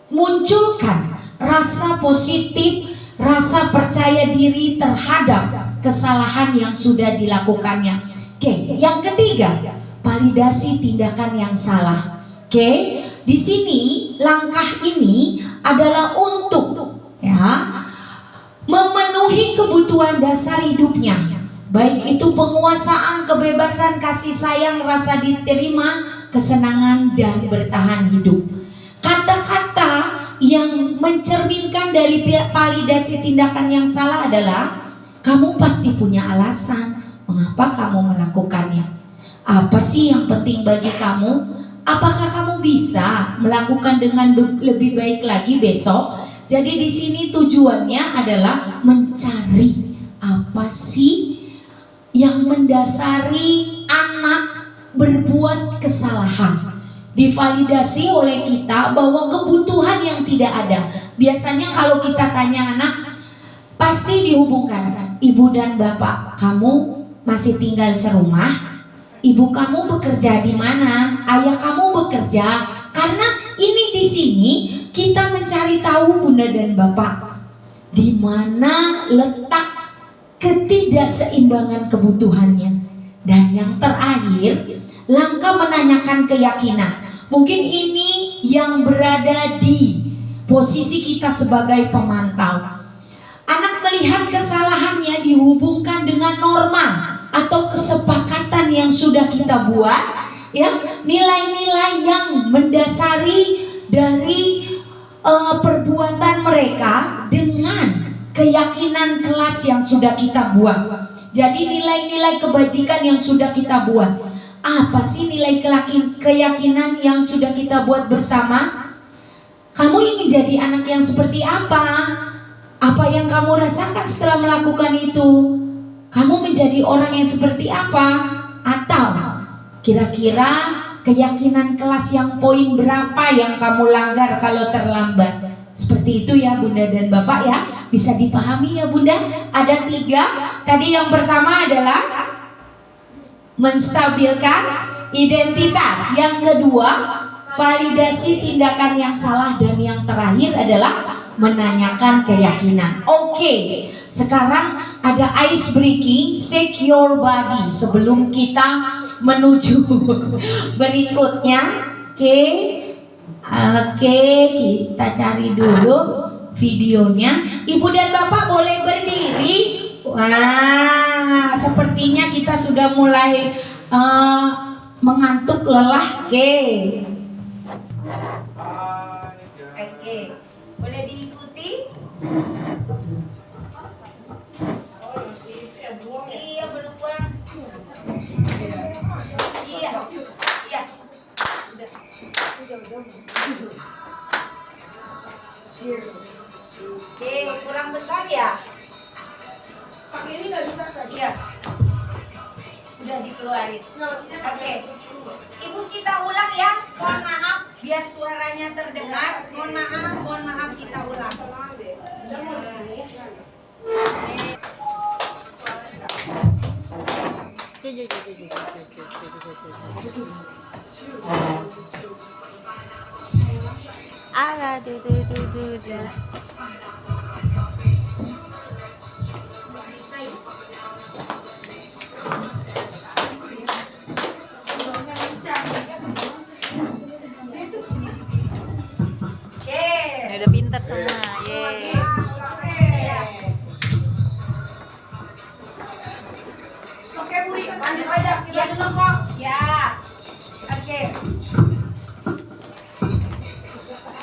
memunculkan rasa positif, rasa percaya diri terhadap kesalahan yang sudah dilakukannya. Oke, yang ketiga, validasi tindakan yang salah. Oke, di sini langkah ini adalah untuk memenuhi kebutuhan dasar hidupnya, baik itu penguasaan, kebebasan, kasih sayang, rasa diterima, kesenangan, dan bertahan hidup. Kata-kata yang mencerminkan dari validasi tindakan yang salah adalah kamu pasti punya alasan mengapa kamu melakukannya. Apa sih yang penting bagi kamu? Apakah kamu bisa melakukan dengan lebih baik lagi besok? Jadi di sini tujuannya adalah mencari apa sih yang mendasari anak berbuat kesalahan. Divalidasi oleh kita bahwa kebutuhan yang tidak ada. Biasanya kalau kita tanya anak, pasti dihubungkan ibu dan bapak kamu masih tinggal serumah, ibu kamu bekerja di mana, ayah kamu bekerja. Karena ini di sini kita mencari tahu bunda dan bapak di mana letak ketidakseimbangan kebutuhannya. Dan yang terakhir, langkah menanyakan keyakinan. Mungkin ini yang berada di posisi kita sebagai pemantau. Anak melihat kesalahannya dihubungkan dengan norma atau kesepakatan yang sudah kita buat, ya, nilai-nilai yang mendasari dari perbuatan mereka dengan keyakinan kelas yang sudah kita buat. Jadi nilai-nilai kebajikan yang sudah kita buat. Apa sih nilai keyakinan yang sudah kita buat bersama? Kamu ingin jadi anak yang seperti apa? Apa yang kamu rasakan setelah melakukan itu? Kamu menjadi orang yang seperti apa? Atau kira-kira keyakinan kelas yang poin berapa yang kamu langgar kalau terlambat? Seperti itu ya bunda dan bapak ya. Bisa dipahami ya bunda? Ada 3. Tadi yang pertama adalah menstabilkan identitas. Yang kedua, validasi tindakan yang salah. Dan yang terakhir adalah menanyakan keyakinan. Oke, sekarang ada ice breaking, shake your body sebelum kita menuju berikutnya. Oke, kita cari dulu videonya. Ibu dan bapak boleh berdiri. Wah, sepertinya kita sudah mulai mengantuk lelah. Oke, boleh diikuti? Iya, berubah. Iya. Iya. Oke, kurang besar ya? Pakai ini nggak bisa tadi ya? Udah dikeluarin. Oke. Ibu kita ulang ya. Mohon maaf biar suaranya terdengar. Mohon maaf kita ulang. Udah pintar semua, yeay. Oke, Budi, lanjut aja. Kita dulu kok. Ya. Oke.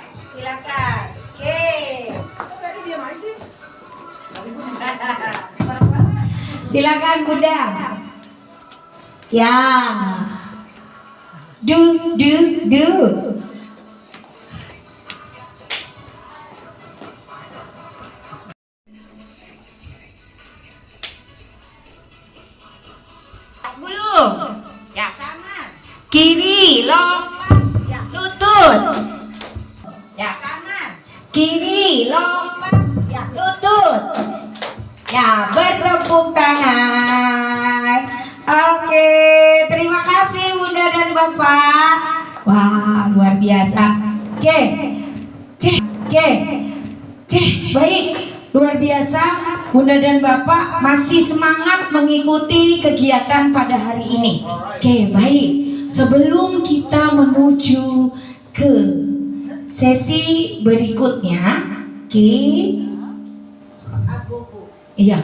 Silakan. Oke. Tadi dia mana sih? Silakan Bunda. Ya. Do. Ya. Kiri lompat, ya. Lutut. Ya. Kiri lompat, ya. Lutut. Ya, bertepuk tangan. Oke, terima kasih Bunda dan Bapak. Wah, luar biasa. Oke, baik. Luar biasa, Bunda dan Bapak masih semangat mengikuti kegiatan pada hari ini. Oke, baik. Sebelum kita menuju ke sesi berikutnya,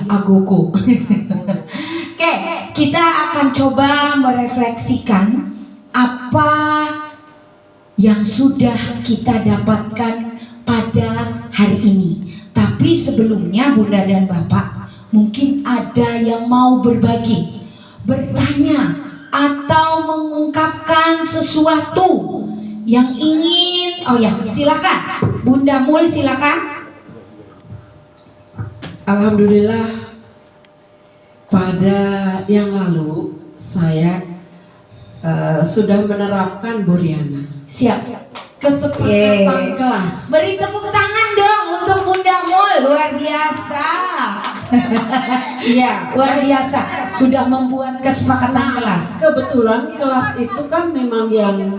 agogo. Oke, kita akan coba merefleksikan apa yang sudah kita dapatkan pada hari ini. Tapi sebelumnya Bunda dan Bapak, mungkin ada yang mau berbagi, bertanya, atau mengungkapkan sesuatu yang ingin. Oh ya, silakan Bunda Mul, silakan. Alhamdulillah, pada yang lalu saya sudah menerapkan Bu Riana. Siap. Kesepakatan kelas. Beri tepuk tangan dong untuk Bunda Mul, luar biasa. Iya, luar biasa. Sudah membuat kesepakatan kelas. Kebetulan kelas itu kan memang yang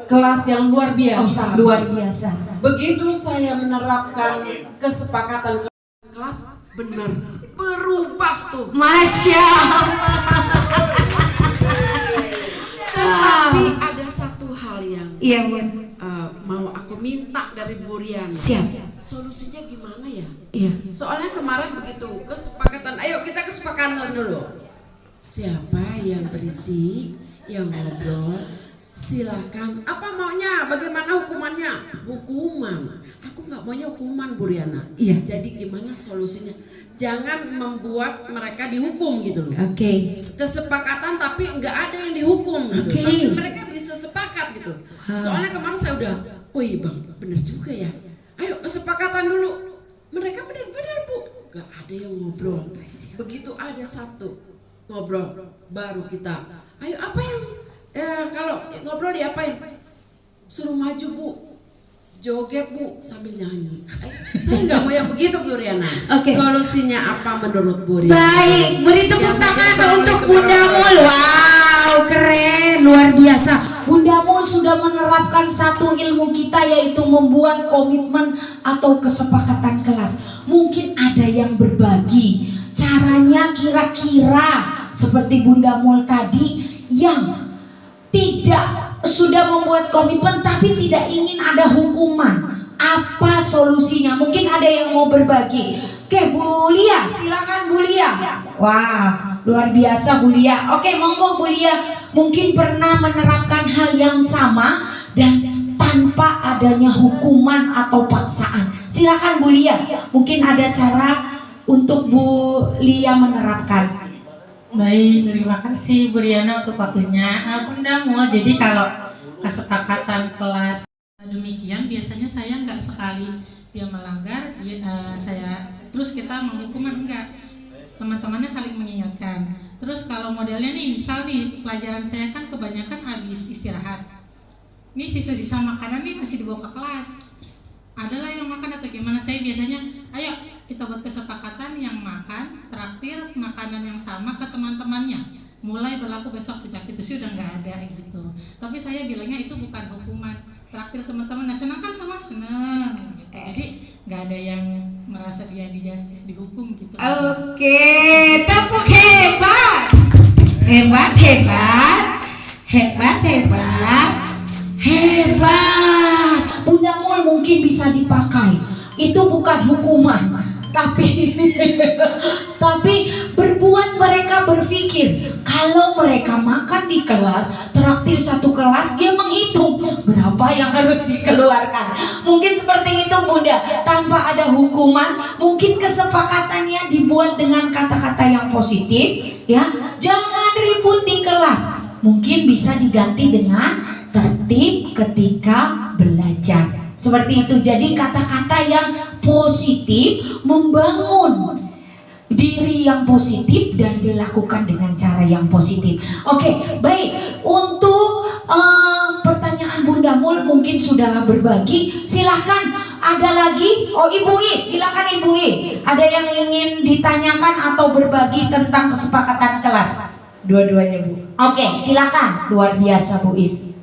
kelas yang luar biasa. Luar biasa. Begitu saya menerapkan kesepakatan kelas, benar berubah tuh. Masya Allah. Tapi ada satu hal yang Iya, mau aku minta dari Bu Riana. Siap. Solusinya gimana ya? Iya. Soalnya kemarin begitu kesepakatan, ayo kita kesepakatan dulu. Siapa yang berisi, yang ngobrol, silakan. Apa maunya? Bagaimana hukumannya? Hukuman. Aku nggak maunya hukuman, Bu Riana. Iya. Jadi gimana solusinya? Jangan membuat mereka dihukum gitu loh. Oke. Kesepakatan tapi nggak ada yang dihukum gitu. Oke. Tapi mereka bisa sepakat gitu. Soalnya kemarin saya udah, wih bang, bener juga ya. Ayo kesepakatan dulu. Mereka benar-benar Bu, nggak ada yang ngobrol. Begitu ada satu ngobrol, baru kita. Ayo apa yang, kalau ngobrol diapain? Suruh maju Bu. Joget Bu sambil nyanyi. Saya nggak mau yang begitu Bu Riana. Oke. Solusinya apa menurut Bu Riana? Baik, beri tepuk tangan untuk Bunda Mul. Wow, keren, luar biasa. Bunda Mul sudah menerapkan satu ilmu kita, yaitu membuat komitmen atau kesepakatan kelas. Mungkin ada yang berbagi caranya kira-kira seperti Bunda Mul tadi, yang tidak sudah membuat komitmen tapi tidak ingin ada hukuman. Apa solusinya? Mungkin ada yang mau berbagi. Oke, Bu Lia, silakan Bu Lia. Wah, luar biasa Bu Lia. Oke, monggo Bu Lia. Mungkin pernah menerapkan hal yang sama dan tanpa adanya hukuman atau paksaan. Silakan Bu Lia. Mungkin ada cara untuk Bu Lia menerapkan. Baik, terima kasih Bu Riana untuk waktunya. Bunda Mul, jadi kalau kesepakatan kelas demikian, biasanya saya nggak sekali dia melanggar, saya terus kita menghukuman, enggak. Teman-temannya saling mengingatkan. Terus kalau modelnya nih, misal nih pelajaran saya kan kebanyakan habis istirahat. Ini sisa-sisa makanan nih masih dibawa ke kelas. Adalah yang makan atau gimana? Saya biasanya, ayo kita buat kesepakatan yang makan traktir makanan yang sama ke teman-temannya. Mulai berlaku besok, sejak itu sih udah nggak ada gitu. Tapi saya bilangnya itu bukan hukuman, traktir teman-teman. Nah, senang kan sama senang gitu. Jadi nggak ada yang merasa dia di justice dihukum gitu. Oke, tepuk hebat. Hebat, hebat. Hebat, hebat. Hebat. Bunda Mul mungkin bisa dipakai. Itu bukan hukuman, tapi berbuat mereka berpikir. Kalau mereka makan di kelas, traktir satu kelas, dia menghitung berapa yang harus dikeluarkan. Mungkin seperti itu Bunda, tanpa ada hukuman. Mungkin kesepakatannya dibuat dengan kata-kata yang positif, ya. Jangan ribut di kelas. Mungkin bisa diganti dengan tertib ketika belajar. Seperti itu. Jadi kata-kata yang positif membangun diri yang positif dan dilakukan dengan cara yang positif. Oke, baik. Untuk pertanyaan Bunda Mul mungkin sudah berbagi. Silahkan, ada lagi? Oh, Ibu Is, silahkan Ibu Is. Ada yang ingin ditanyakan atau berbagi tentang kesepakatan kelas? Dua-duanya Bu. Oke, silakan. Luar biasa Bu Is.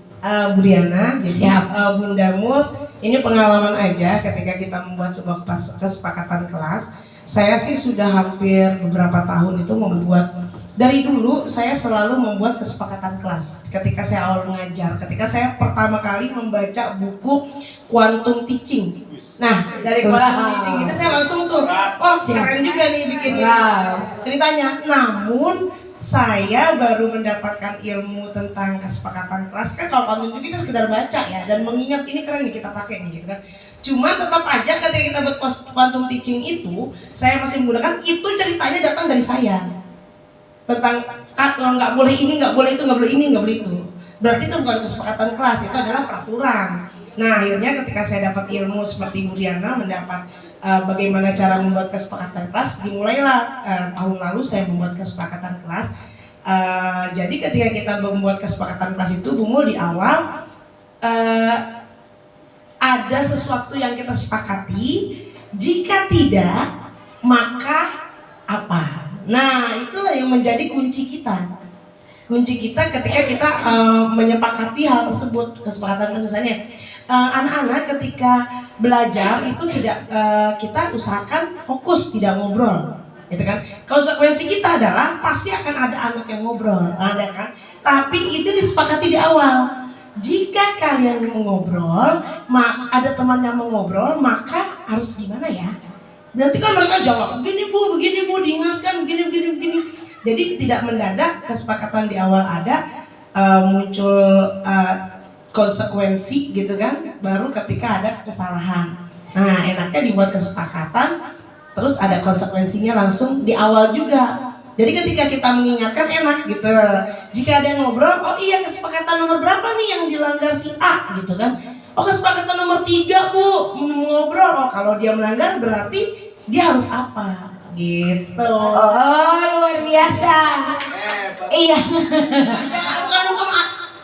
Bu Riana, jadi Siap. Bunda Mul, ini pengalaman aja ketika kita membuat sebuah kesepakatan kelas. Saya sih sudah hampir beberapa tahun itu membuat, dari dulu saya selalu membuat kesepakatan kelas. Ketika saya awal mengajar, ketika saya pertama kali membaca buku Quantum Teaching. Nah, dari Quantum Teaching itu saya langsung tuh, oh keren juga nih bikin ceritanya. Namun saya baru mendapatkan ilmu tentang kesepakatan kelas, kan kalau Quantum Teaching kita sekedar baca ya, dan mengingat ini keren nih kita pakai nih gitu kan. Cuma tetap aja ketika kita buat Quantum Teaching itu, saya masih menggunakan itu, ceritanya datang dari saya tentang nggak boleh ini, nggak boleh itu, nggak boleh ini, nggak boleh itu. Berarti itu bukan kesepakatan kelas, itu adalah peraturan. Nah akhirnya ketika saya dapat ilmu seperti Bu Riana mendapat bagaimana cara membuat kesepakatan kelas, dimulailah tahun lalu saya membuat kesepakatan kelas. Jadi ketika kita membuat kesepakatan kelas itu, Bu Mul, di awal ada sesuatu yang kita sepakati, jika tidak maka apa? Nah itulah yang menjadi kunci kita. Kunci kita ketika kita menyepakati hal tersebut, kesepakatan misalnya anak-anak ketika belajar itu tidak kita usahakan fokus, tidak ngobrol, gitu kan? Konsekuensi kita adalah pasti akan ada anak yang ngobrol, ada kan? Tapi itu disepakati di awal. Jika kalian mengobrol, ada teman yang mengobrol, maka harus gimana ya? Nanti kan mereka jawab, begini Bu, diingatkan, begini. Jadi tidak mendadak, kesepakatan di awal ada, muncul konsekuensi gitu kan, baru ketika ada kesalahan. Nah enaknya dibuat kesepakatan, terus ada konsekuensinya langsung di awal juga. Jadi ketika kita mengingatkan enak gitu. Jika ada yang ngobrol, oh iya kesepakatan nomor berapa nih yang dilanggar si A gitu kan. Oh kesepakatan nomor 3 Bu, ngobrol. Oh kalau dia melanggar berarti dia harus apa gitu. Oh luar biasa. Iya. Bukan hukum,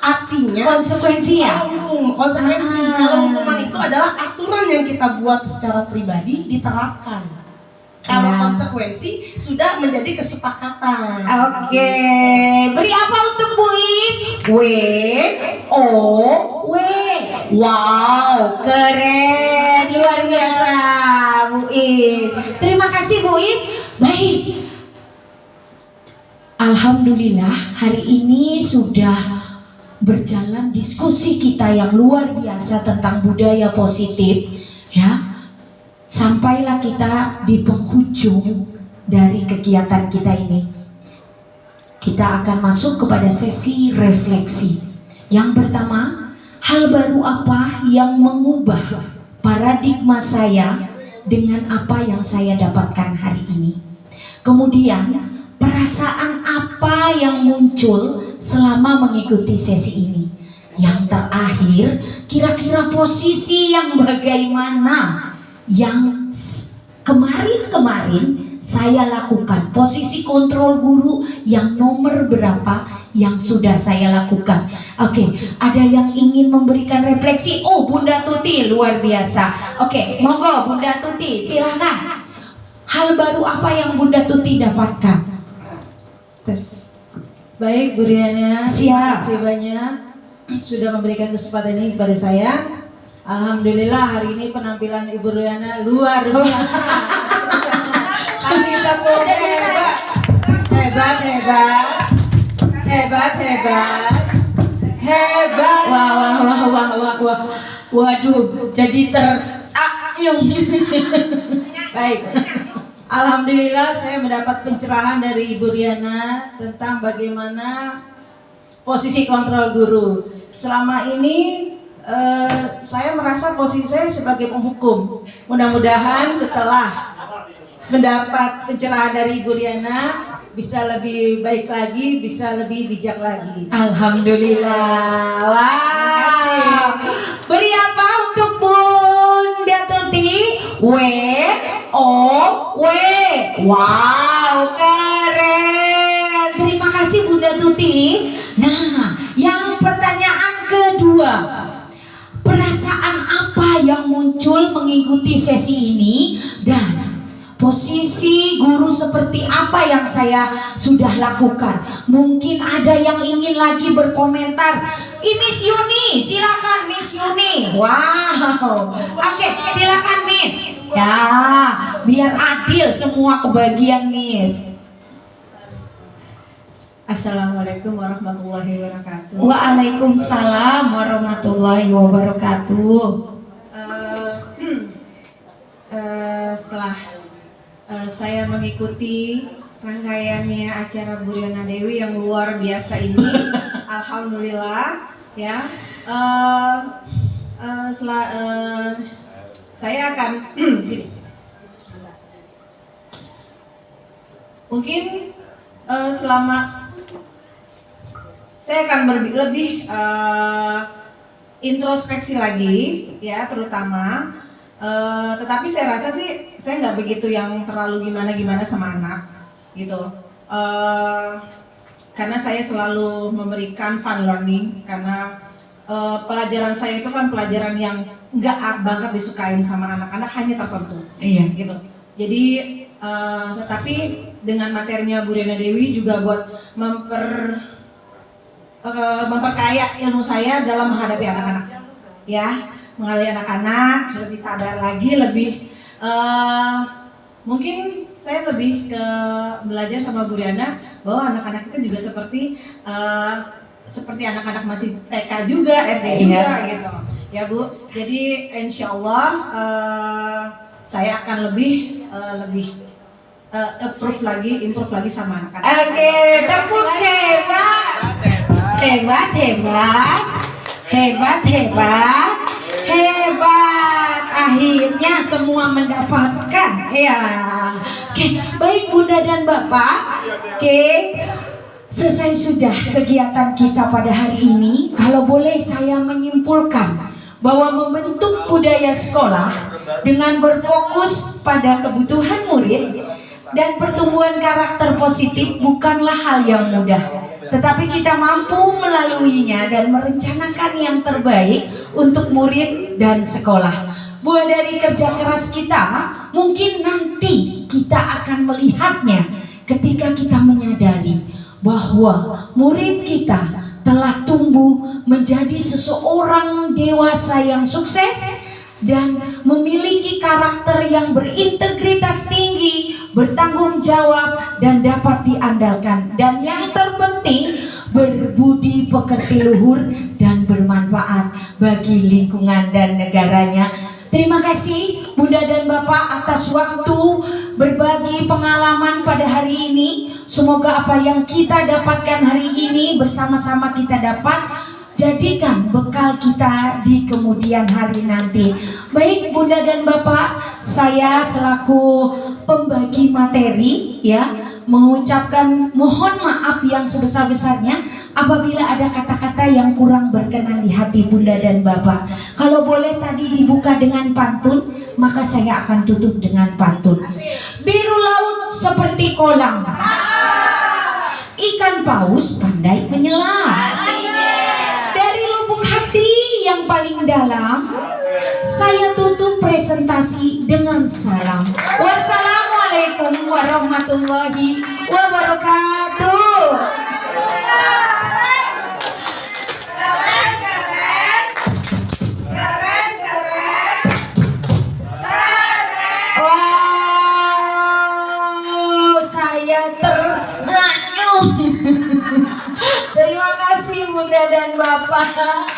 artinya konsekuensi ya. Konsekuensi. Kalau hukuman itu adalah aturan yang kita buat secara pribadi diterapkan. Kalau konsekuensi sudah menjadi kesepakatan. Oke, beri apa untuk Bu Is? W. Wow, keren, luar biasa Bu Is. Terima kasih Bu Is. Baik. Alhamdulillah hari ini sudah berjalan diskusi kita yang luar biasa tentang budaya positif, ya. Sampailah kita di penghujung dari kegiatan kita ini. Kita akan masuk kepada sesi refleksi. Yang pertama, hal baru apa yang mengubah paradigma saya dengan apa yang saya dapatkan hari ini. Kemudian, perasaan apa yang muncul selama mengikuti sesi ini. Yang terakhir, kira-kira posisi yang bagaimana yang kemarin saya lakukan, posisi kontrol guru yang nomor berapa yang sudah saya lakukan. Oke, ada yang ingin memberikan refleksi? Oh, Bunda Tuti luar biasa. Oke, monggo Bunda Tuti, silahkan. Hal baru apa yang Bunda Tuti dapatkan? Tes. Baik Bu Riana, terima Siap. kasih banyak sudah memberikan kesempatan ini kepada saya. Alhamdulillah hari ini penampilan Ibu Riana luar biasa. Kasih tepuk hebat. Wah. Waduh, jadi tersayung. Baik. Alhamdulillah saya mendapat pencerahan dari Ibu Riana tentang bagaimana posisi kontrol guru. Selama ini saya merasa posisi saya sebagai penghukum. Mudah-mudahan setelah mendapat pencerahan dari Ibu Riana bisa lebih baik lagi, bisa lebih bijak lagi. Alhamdulillah. Wow. Beri apa untuk Bunda Tuti? W. Wow. Wow, keren. Terima kasih Bunda Tuti. Nah, yang pertanyaan kedua, perasaan apa yang muncul mengikuti sesi ini dan posisi guru seperti apa yang saya sudah lakukan? Mungkin ada yang ingin lagi berkomentar. Miss Yuni, silakan Miss Yuni. Wow. Oke, silakan Miss. Ya, biar adil semua kebagian Miss. Assalamualaikum warahmatullahi wabarakatuh. Waalaikumsalam warahmatullahi wabarakatuh. Setelah saya mengikuti rangkaiannya acara Buriana Dewi yang luar biasa ini, alhamdulillah ya. Saya akan mungkin selama saya akan lebih introspeksi lagi ya, terutama tetapi saya rasa sih saya nggak begitu yang terlalu gimana sama anak gitu, karena saya selalu memberikan fun learning, karena pelajaran saya itu kan pelajaran yang nggak banget disukain sama anak-anak, hanya tertentu gitu. Jadi tetapi dengan materinya Buriana Dewi juga buat memperkaya ilmu saya dalam menghadapi anak-anak ya, menghadapi anak-anak lebih sabar lagi, lebih mungkin saya lebih ke belajar sama Buriana bahwa anak-anak itu juga seperti anak-anak masih TK juga, SD juga gitu ya Bu. Jadi insya Allah saya akan lebih improve lagi sama anak-anak. Oke, tepuk hebat. Hebat. Akhirnya semua mendapatkan ya. Oke, baik Bunda dan Bapak. Oke, selesai sudah kegiatan kita pada hari ini. Kalau boleh saya menyimpulkan bahwa membentuk budaya sekolah dengan berfokus pada kebutuhan murid dan pertumbuhan karakter positif bukanlah hal yang mudah, tetapi kita mampu melaluinya dan merencanakan yang terbaik untuk murid dan sekolah. Buah dari kerja keras kita, mungkin nanti kita akan melihatnya ketika kita menyadari bahwa murid kita telah tumbuh menjadi seseorang dewasa yang sukses dan memiliki karakter yang berintegritas tinggi, bertanggung jawab, dan dapat diandalkan. Dan yang terpenting, berbudi pekerti luhur dan bermanfaat bagi lingkungan dan negaranya. Terima kasih Bunda dan Bapak atas waktu berbagi pengalaman pada hari ini. Semoga apa yang kita dapatkan hari ini bersama-sama kita dapat jadikan bekal kita di kemudian hari nanti. Baik Bunda dan Bapak, saya selaku pembagi materi ya, mengucapkan mohon maaf yang sebesar-besarnya apabila ada kata-kata yang kurang berkenan di hati Bunda dan Bapak. Kalau boleh tadi dibuka dengan pantun, maka saya akan tutup dengan pantun. Biru laut seperti kolam, ikan paus pandai menyelam. Dari lubuk hati yang paling dalam, saya tutup presentasi dengan salam. Wassalamualaikum warahmatullahi wabarakatuh. Wow, saya teranyuh. Terima kasih Bunda dan Bapak.